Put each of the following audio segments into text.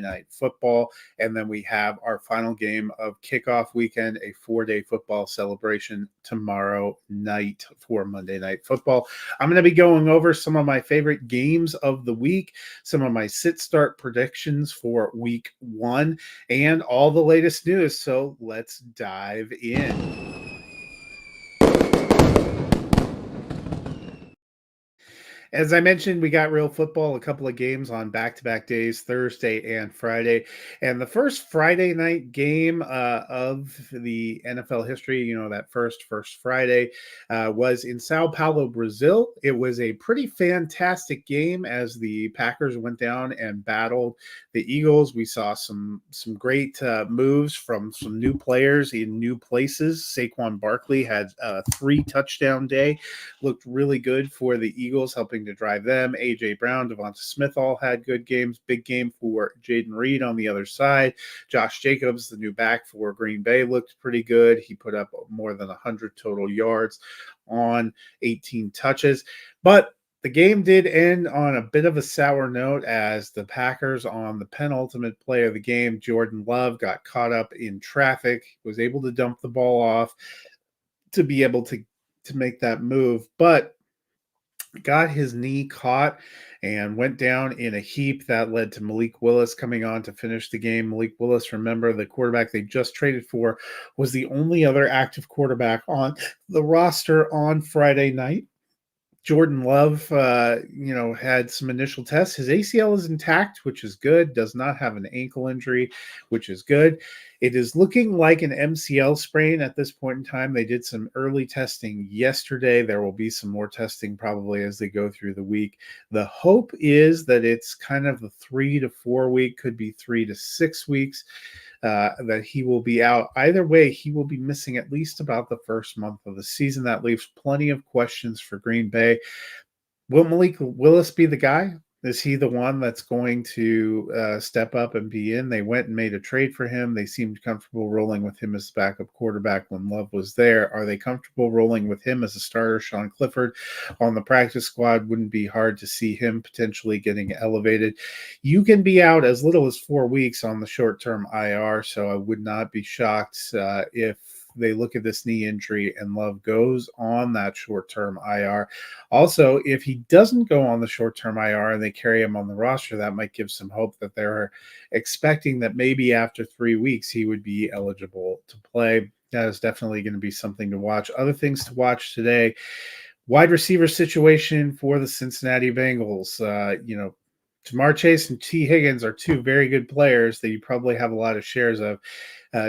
Night Football. And then we have our final game of kickoff weekend, a 4-day football celebration tomorrow night for Monday Night Football. I'm going to be going over some of my favorite games of the week, some of my sit-start predictions for week one, and all the latest news. So let's dive in. As I mentioned, we got real football, a couple of games on back-to-back days, Thursday and Friday. And the first Friday night game of the NFL history, that first Friday, was in Sao Paulo, Brazil. It was a pretty fantastic game as the Packers went down and battled the Eagles. We saw some great moves from some new players in new places. Saquon Barkley had a 3-touchdown day, looked really good for the Eagles, helping to drive them. A.J. Brown, Devonta Smith all had good games. Big game for Jaden Reed on the other side. Josh Jacobs, the new back for Green Bay, looked pretty good. He put up more than 100 total yards on 18 touches. But the game did end on a bit of a sour note as the Packers, on the penultimate play of the game, Jordan Love got caught up in traffic, was able to dump the ball off to be able to make that move, but got his knee caught and went down in a heap. That led to Malik Willis coming on to finish the game. Malik Willis, remember, the quarterback they just traded for, was the only other active quarterback on the roster on Friday night. Jordan Love, had some initial tests. His ACL is intact, which is good. Does not have an ankle injury, which is good. It is looking like an MCL sprain at this point in time. They did some early testing yesterday. There will be some more testing probably as they go through the week. The hope is that it's kind of a 3 to 4 week, could be 3 to 6 weeks. That he will be out. Either way, he will be missing at least about the first month of the season. That leaves plenty of questions for Green Bay. Will Malik Willis be the guy? Is he the one that's going to step up and be in? They went and made a trade for him. They seemed comfortable rolling with him as backup quarterback when Love was there. Are they comfortable rolling with him as a starter? Sean Clifford on the practice squad, wouldn't be hard to see him potentially getting elevated. You can be out as little as 4 weeks on the short-term IR, so I would not be shocked if they look at this knee injury and Love goes on that short-term IR. Also, if he doesn't go on the short-term IR and they carry him on the roster, that might give some hope that they're expecting that maybe after 3 weeks he would be eligible to play. That is definitely going to be something to watch. Other things to watch today: wide receiver situation for the Cincinnati Bengals. Ja'Marr Chase and T. Higgins are two very good players that you probably have a lot of shares of.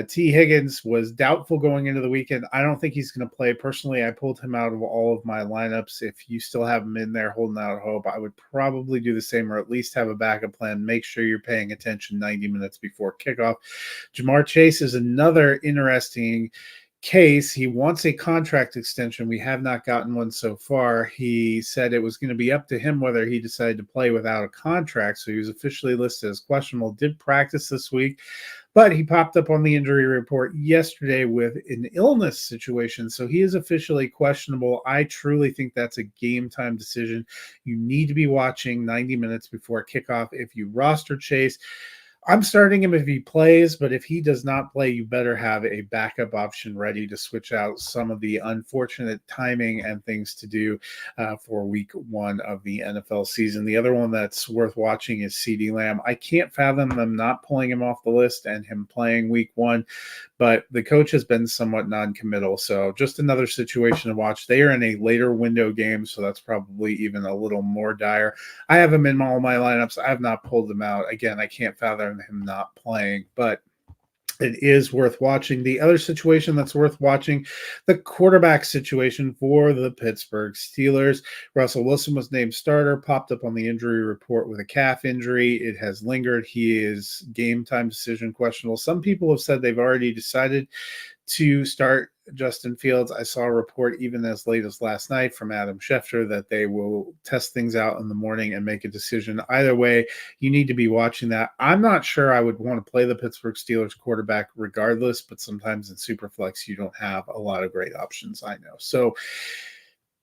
T. Higgins was doubtful going into the weekend. I don't think he's going to play. Personally, I pulled him out of all of my lineups. If you still have him in there holding out hope, I would probably do the same, or at least have a backup plan. Make sure you're paying attention 90 minutes before kickoff. Ja'Marr Chase is another interesting case. He wants a contract extension. We have not gotten one so far. He said it was going to be up to him whether he decided to play without a contract. So he was officially listed as questionable. Did practice this week, but he popped up on the injury report yesterday with an illness situation. So he is officially questionable. I truly think that's a game time decision. You need to be watching 90 minutes before kickoff. If you roster Chase, I'm starting him if he plays, but if he does not play, you better have a backup option ready to switch out some of the unfortunate timing and things to do for week one of the NFL season. The other one that's worth watching is CeeDee Lamb. I can't fathom them not pulling him off the list and him playing week one, but the coach has been somewhat non-committal. So just another situation to watch. They are in a later window game, so that's probably even a little more dire. I have him in all my lineups. I have not pulled him out. Again, I can't fathom him not playing, but it is worth watching. The other situation that's worth watching, the quarterback situation for the Pittsburgh Steelers. Russell Wilson was named starter, popped up on the injury report with a calf injury. It has lingered. He is game time decision questionable. Some people have said they've already decided to start Justin Fields. I saw a report even as late as last night from Adam Schefter that they will test things out in the morning and make a decision. Either way, you need to be watching that. I'm not sure I would want to play the Pittsburgh Steelers quarterback regardless, but sometimes in Superflex, you don't have a lot of great options, I know. So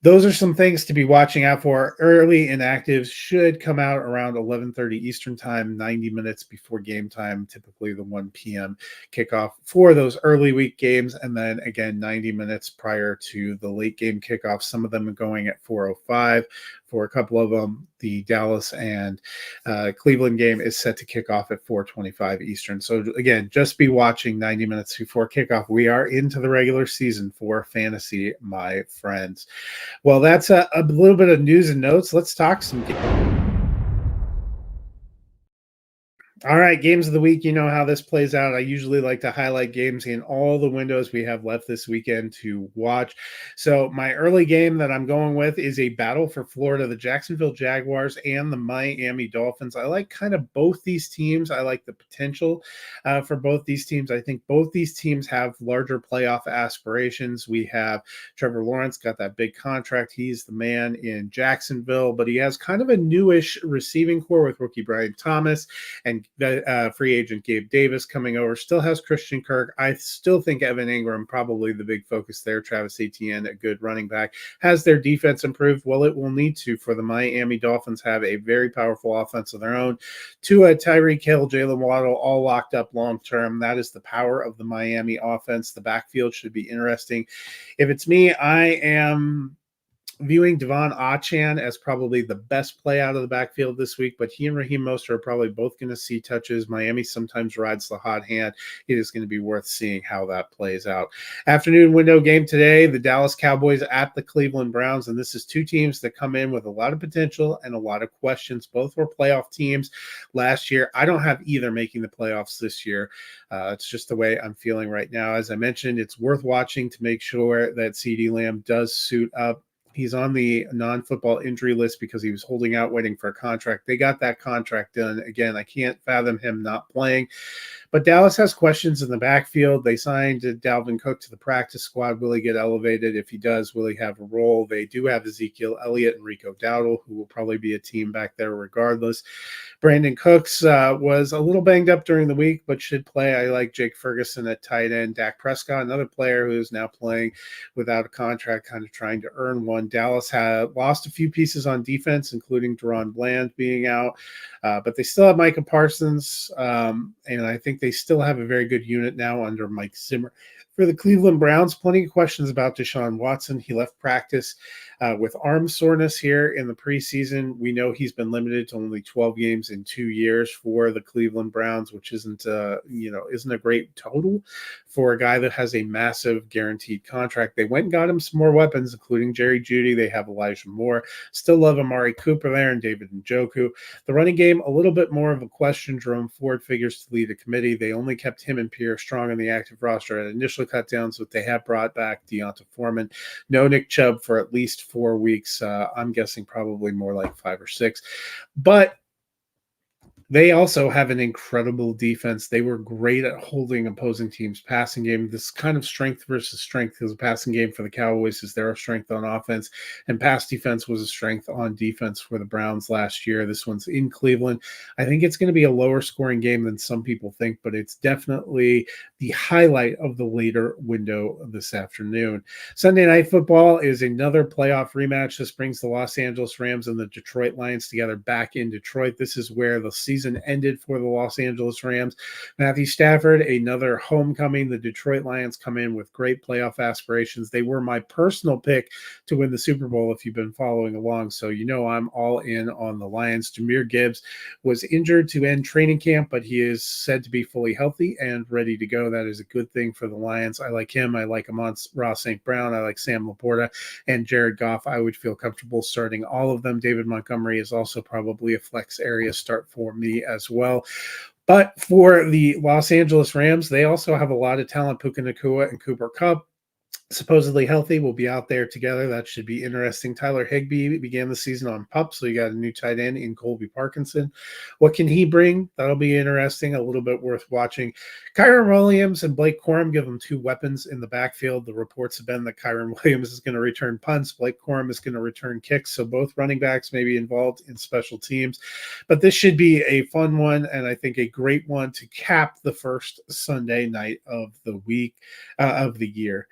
those are some things to be watching out for. Early inactives should come out around 11:30 Eastern time, 90 minutes before game time, typically the 1 p.m. kickoff for those early week games, and then again 90 minutes prior to the late game kickoff. Some of them are going at 4:05 for a couple of them. The Dallas and Cleveland game is set to kick off at 4:25 Eastern. So again, just be watching 90 minutes before kickoff. We are into the regular season for fantasy, my friends. Well, that's a little bit of news and notes. Let's talk some all right, games of the week. You know how this plays out. I usually like to highlight games in all the windows we have left this weekend to watch. So, my early game that I'm going with is a battle for Florida, the Jacksonville Jaguars and the Miami Dolphins. I like kind of both these teams. I like the potential for both these teams. I think both these teams have larger playoff aspirations. We have Trevor Lawrence, got that big contract. He's the man in Jacksonville, but he has kind of a newish receiving core with rookie Brian Thomas and the free agent Gabe Davis coming over. Still has Christian Kirk. I still think Evan Ingram probably the big focus there. Travis Etienne, a good running back. Has their defense improved? Well, it will need to, for the Miami Dolphins have a very powerful offense of their own. Tua, Tyreek Hill, Jalen Waddle, all locked up long term. That is the power of the Miami offense. The backfield should be interesting. If it's me, I am viewing Devon Achan as probably the best play out of the backfield this week, but he and Raheem Mostert are probably both going to see touches. Miami sometimes rides the hot hand. It is going to be worth seeing how that plays out. Afternoon window game today, the Dallas Cowboys at the Cleveland Browns, and this is two teams that come in with a lot of potential and a lot of questions. Both were playoff teams last year. I don't have either making the playoffs this year. It's just the way I'm feeling right now. As I mentioned, it's worth watching to make sure that CeeDee Lamb does suit up. He's on the non-football injury list because he was holding out waiting for a contract. They got that contract done. Again, I can't fathom him not playing. But Dallas has questions in the backfield. They signed Dalvin Cook to the practice squad. Will he get elevated? If he does, will he have a role? They do have Ezekiel Elliott and Rico Dowdle, who will probably be a team back there regardless. Brandon Cooks was a little banged up during the week, but should play. I like Jake Ferguson at tight end. Dak Prescott, another player who is now playing without a contract, kind of trying to earn one. Dallas had lost a few pieces on defense, including Deron Bland being out. But they still have Micah Parsons, and I think they still have a very good unit now under Mike Zimmer. For the Cleveland Browns, plenty of questions about Deshaun Watson. He left practice with arm soreness here in the preseason. We know he's been limited to only 12 games in 2 years for the Cleveland Browns, which isn't a great total for a guy that has a massive guaranteed contract. They went and got him some more weapons, including Jerry Jeudy. They have Elijah Moore. Still love Amari Cooper there and David Njoku. The running game, a little bit more of a question. Jerome Ford figures to lead the committee. They only kept him and Pierre Strong on the active roster at initial cutdowns, but they have brought back Deonta Foreman. No Nick Chubb for at least 4 weeks. I'm guessing probably more like 5 or 6. But they also have an incredible defense. They were great at holding opposing teams' passing game. This kind of strength versus strength, because the passing game for the Cowboys is their strength on offense, and pass defense was a strength on defense for the Browns last year. This one's in Cleveland. I think it's going to be a lower scoring game than some people think, but it's definitely the highlight of the later window this afternoon. Sunday Night Football is another playoff rematch. This brings the Los Angeles Rams and the Detroit Lions together back in Detroit. This is where the season ended for the Los Angeles Rams. Matthew Stafford, another homecoming. The Detroit Lions come in with great playoff aspirations. They were my personal pick to win the Super Bowl if you've been following along. So you know I'm all in on the Lions. Jahmyr Gibbs was injured to end training camp, but he is said to be fully healthy and ready to go. That is a good thing for the Lions. I like him. I like Amon-Ra St. Brown. I like Sam Laporta and Jared Goff. I would feel comfortable starting all of them. David Montgomery is also probably a flex area start for me as well. But for the Los Angeles Rams, they also have a lot of talent. Puka Nacua and Cooper Kupp, supposedly healthy, will be out there together. That should be interesting. Tyler Higbee began the season on PUP, so you got a new tight end in Colby Parkinson. What can he bring? That'll be interesting, a little bit worth watching. Kyren Williams and Blake Corum give them two weapons in the backfield. The reports have been that Kyren Williams is going to return punts. Blake Corum is going to return kicks, so both running backs may be involved in special teams. But this should be a fun one, and I think a great one to cap the first Sunday night of the week, of the year.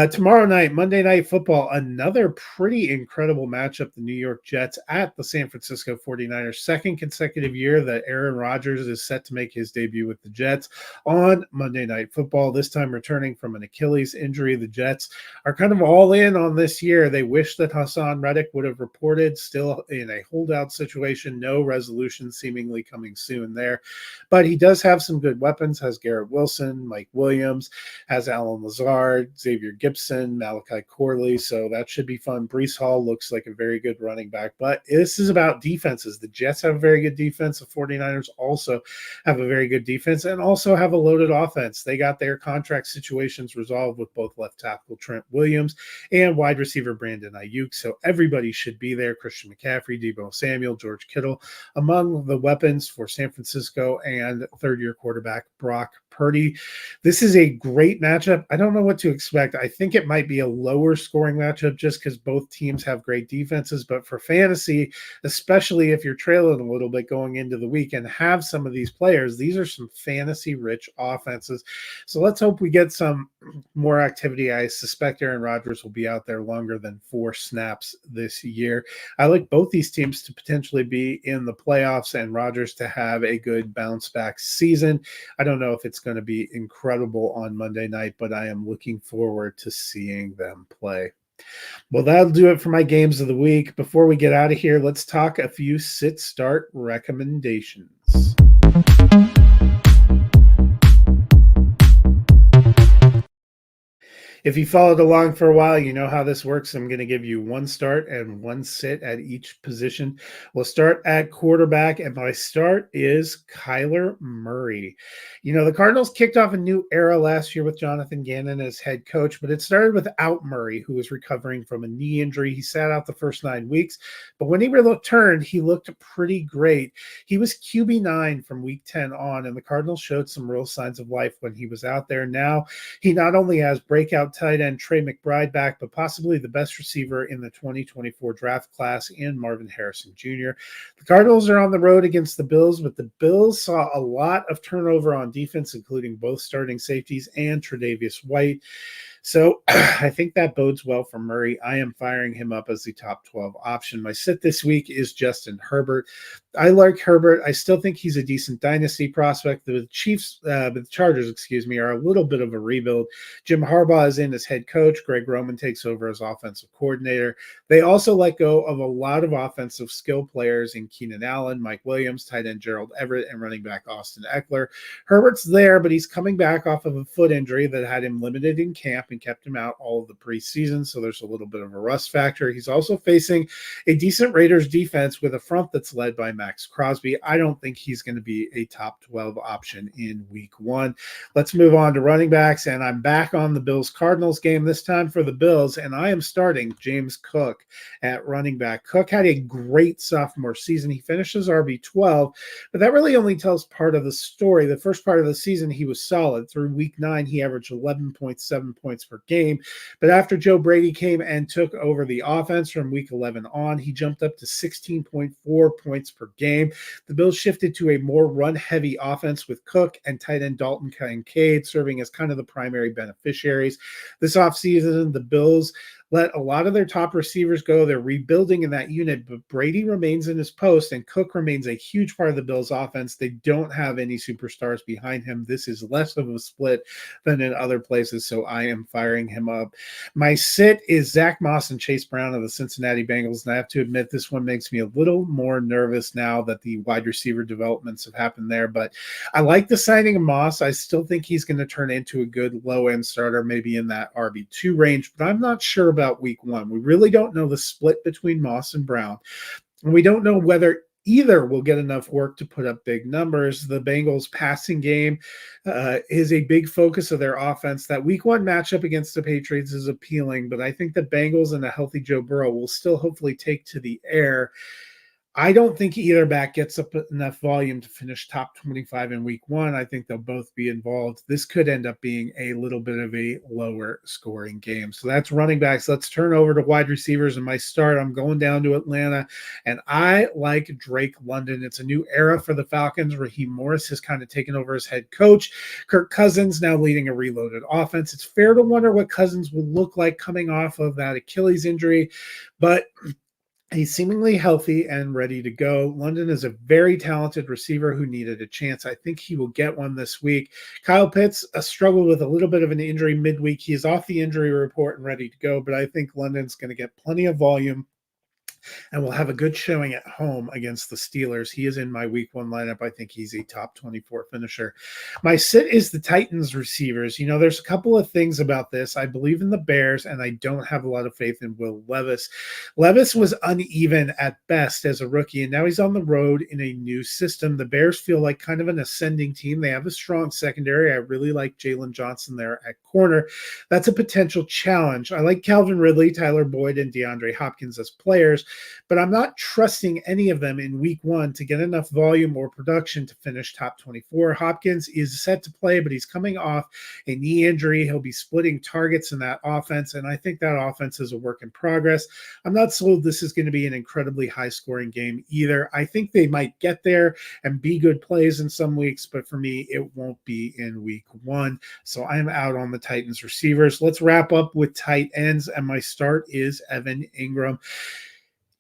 Tomorrow night, Monday Night Football, another pretty incredible matchup. The New York Jets at the San Francisco 49ers. Second consecutive year that Aaron Rodgers is set to make his debut with the Jets on Monday Night Football, this time returning from an Achilles injury. The Jets are kind of all in on this year. They wish that Hassan Reddick would have reported, still in a holdout situation, no resolution seemingly coming soon there. But he does have some good weapons, has Garrett Wilson, Mike Williams, has Alan Lazard, Xavier Gibson, Malachi Corley. So that should be fun. Brees Hall looks like a very good running back. But this is about defenses. The Jets have a very good defense. The 49ers also have a very good defense and also have a loaded offense. They got their contract situations resolved with both left tackle Trent Williams and wide receiver Brandon Ayuk. So everybody should be there. Christian McCaffrey, Deebo Samuel, George Kittle among the weapons for San Francisco, and third-year quarterback Brock Purdy. This is a great matchup. I don't know what to expect. I think it might be a lower scoring matchup just because both teams have great defenses. But for fantasy, especially if you're trailing a little bit going into the week and have some of these players, these are some fantasy rich offenses. So let's hope we get some more activity. I suspect Aaron Rodgers will be out there longer than 4 snaps this year. I like both these teams to potentially be in the playoffs and Rodgers to have a good bounce back season. I don't know if it's going to be incredible on Monday night, but I am looking forward to seeing them play. Well, that'll do it for my games of the week. Before we get out of here, let's talk a few sit-start recommendations. If you followed along for a while, you know how this works. I'm going to give you one start and one sit at each position. We'll start at quarterback, and my start is Kyler Murray. You know, the Cardinals kicked off a new era last year with Jonathan Gannon as head coach, but it started without Murray, who was recovering from a knee injury. He sat out the first 9 weeks, but when he returned, he looked pretty great. He was QB9 from week 10 on, and the Cardinals showed some real signs of life when he was out there. Now, he not only has breakout tight end Trey McBride back, but possibly the best receiver in the 2024 draft class in Marvin Harrison Jr. The Cardinals are on the road against the Bills, but the Bills saw a lot of turnover on defense, including both starting safeties and Tre'Davious White. So I think that bodes well for Murray. I am firing him up as the top 12 option. My sit this week is Justin Herbert. I like Herbert. I still think he's a decent dynasty prospect. The Chargers, are a little bit of a rebuild. Jim Harbaugh is in as head coach. Greg Roman takes over as offensive coordinator. They also let go of a lot of offensive skill players in Keenan Allen, Mike Williams, tight end Gerald Everett, and running back Austin Eckler. Herbert's there, but he's coming back off of a foot injury that had him limited in camp and kept him out all of the preseason, so there's a little bit of a rust factor. He's also facing a decent Raiders defense with a front that's led by Max Crosby. I don't think he's going to be a top 12 option in week 1. Let's move on to running backs, and I'm back on the Bills-Cardinals game, this time for the Bills, and I am starting James Cook at running back. Cook had a great sophomore season. He finishes RB12, but that really only tells part of the story. The first part of the season, he was solid. Through week 9, he averaged 11.7 points per game. But after Joe Brady came and took over the offense from week 11 on, he jumped up to 16.4 points per game. The Bills shifted to a more run-heavy offense with Cook and tight end Dalton Kincaid serving as kind of the primary beneficiaries. This offseason, the Bills let a lot of their top receivers go. They're rebuilding in that unit, but Brady remains in his post and Cook remains a huge part of the Bills offense. They don't have any superstars behind him. This is less of a split than in other places, so I am firing him up. My sit is Zach Moss and Chase Brown of the Cincinnati Bengals, and I have to admit this one makes me a little more nervous now that the wide receiver developments have happened there, but I like the signing of Moss. I still think he's going to turn into a good low-end starter, maybe in that RB2 range, but I'm not sure about week 1. We really don't know the split between Moss and Brown, and we don't know whether either will get enough work to put up big numbers. The Bengals passing game is a big focus of their offense. That week 1 matchup against the Patriots is appealing, but I think the Bengals and a healthy Joe Burrow will still hopefully take to the air. I don't think either back gets up enough volume to finish top 25 in week one. I think they'll both be involved. This could end up being a little bit of a lower scoring game. So that's running backs. Let's turn over to wide receivers. And my start, I'm going down to Atlanta, and I like Drake London. It's a new era for the Falcons. Raheem Morris has kind of taken over as head coach. Kirk Cousins now leading a reloaded offense. It's fair to wonder what Cousins would look like coming off of that Achilles injury, but he's seemingly healthy and ready to go. London is a very talented receiver who needed a chance. I think he will get one this week. Kyle Pitts struggled with a little bit of an injury midweek. He is off the injury report and ready to go, but I think London's going to get plenty of volume and will have a good showing at home against the Steelers. He is in my week one lineup. I think he's a top 24 finisher. My sit is the Titans receivers. You know, there's a couple of things about this. I believe in the Bears, and I don't have a lot of faith in Will Levis. Levis was uneven at best as a rookie, and now he's on the road in a new system. The Bears feel like kind of an ascending team. They have a strong secondary. I really like Jalen Johnson there at corner. That's a potential challenge. I like Calvin Ridley, Tyler Boyd, and DeAndre Hopkins as players, but I'm not trusting any of them in week one to get enough volume or production to finish top 24. Hopkins is set to play, but he's coming off a knee injury. He'll be splitting targets in that offense, and I think that offense is a work in progress. I'm not sold this is going to be an incredibly high-scoring game either. I think they might get there and be good plays in some weeks, but for me, it won't be in week one. So I'm out on the Titans receivers. Let's wrap up with tight ends, and my start is Evan Ingram.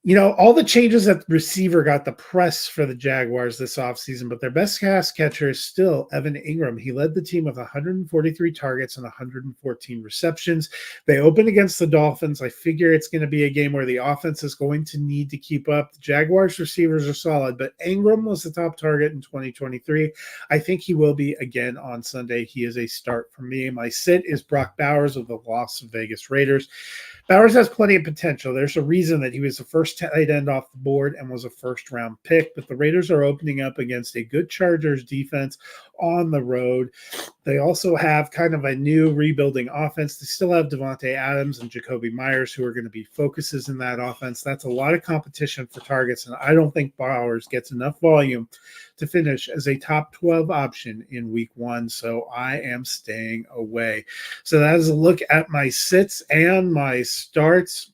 You know, all the changes at receiver got the press for the Jaguars this offseason, but their best pass catcher is still Evan Ingram. He led the team with 143 targets and 114 receptions. They open against the Dolphins. I figure it's going to be a game where the offense is going to need to keep up. The Jaguars receivers are solid, but Ingram was the top target in 2023. I think he will be again on Sunday. He is a start for me. My sit is Brock Bowers of the Las Vegas Raiders. Bowers has plenty of potential. There's a reason that he was the first tight end off the board and was a first-round pick, but the Raiders are opening up against a good Chargers defense on the road. They also have kind of a new rebuilding offense. They still have Devontae Adams and Jacoby Myers, who are going to be focuses in that offense. That's a lot of competition for targets, and I don't think Bowers gets enough volume to finish as a top 12 option in week one, so I am staying away. So that is a look at my sits and my starts.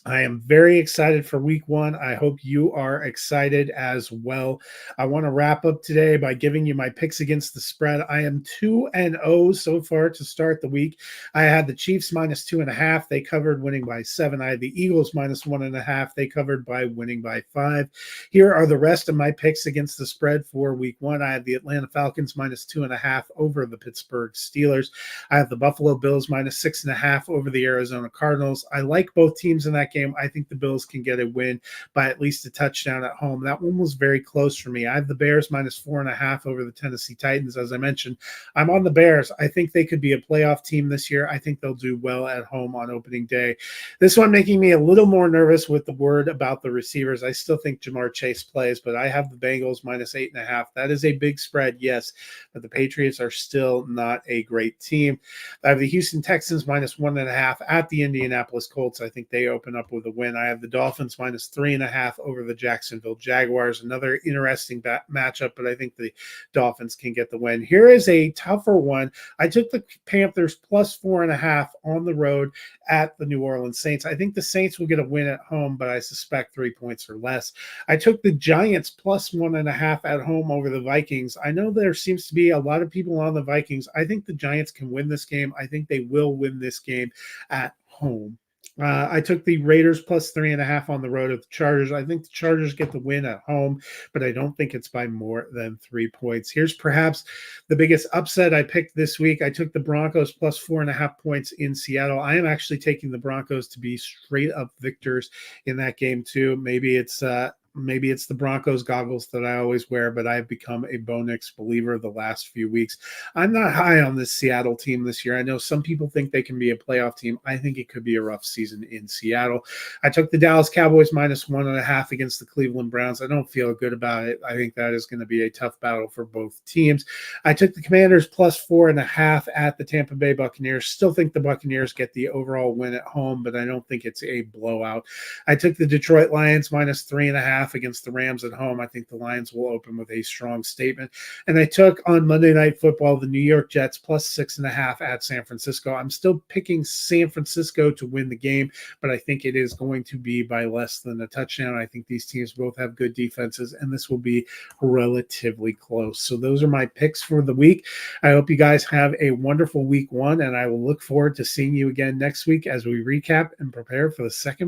I am very excited for week one. I hope you are excited as well. I want to wrap up today by giving you my picks against the spread. I am 2-0 so far to start the week. I had the Chiefs minus 2.5. They covered, winning by 7. I had the Eagles minus 1.5. They covered by winning by 5. Here are the rest of my picks against the spread for week one. I have the Atlanta Falcons minus 2.5 over the Pittsburgh Steelers. I have the Buffalo Bills minus 6.5 over the Arizona Cardinals. I like both teams in that game. I think the Bills can get a win by at least a touchdown at home. That one was very close for me. I have the Bears minus 4.5 over the Tennessee Titans. As I mentioned, I'm on the Bears. I think they could be a playoff team this year. I think they'll do well at home on opening day. This one making me a little more nervous with the word about the receivers. I still think Jamar Chase plays, but I have the Bengals minus 8.5. That is a big spread, yes, but the Patriots are still not a great team. I have the Houston Texans minus 1.5 at the Indianapolis Colts. I think they open up with a win. I have the Dolphins minus 3.5 over the Jacksonville Jaguars. Another interesting matchup, but I think the Dolphins can get the win. Here is a tougher one. I took the Panthers plus 4.5 on the road at the New Orleans Saints. I think the Saints will get a win at home, but I suspect 3 points or less. I took the Giants plus 1.5 at home over the Vikings. I know there seems to be a lot of people on the Vikings. I think the Giants can win this game. I think they will win this game at home. I took the Raiders plus 3.5 on the road of the Chargers. I think the Chargers get the win at home, but I don't think it's by more than 3 points. Here's perhaps the biggest upset I picked this week. I took the Broncos plus 4.5 points in Seattle. I am actually taking the Broncos to be straight up victors in that game too. Maybe it's the Broncos goggles that I always wear, but I've become a Bo Nix believer the last few weeks. I'm not high on this Seattle team this year. I know some people think they can be a playoff team. I think it could be a rough season in Seattle. I took the Dallas Cowboys minus 1.5 against the Cleveland Browns. I don't feel good about it. I think that is going to be a tough battle for both teams. I took the Commanders plus 4.5 at the Tampa Bay Buccaneers. Still think the Buccaneers get the overall win at home, but I don't think it's a blowout. I took the Detroit Lions minus 3.5 6.5 against the Rams at home. I think the Lions will open with a strong statement. And I took on Monday Night Football the New York Jets plus 6.5 at San Francisco. I'm still picking San Francisco to win the game, but I think it is going to be by less than a touchdown. I think these teams both have good defenses, and this will be relatively close. So those are my picks for the week. I hope you guys have a wonderful week one, and I will look forward to seeing you again next week as we recap and prepare for the second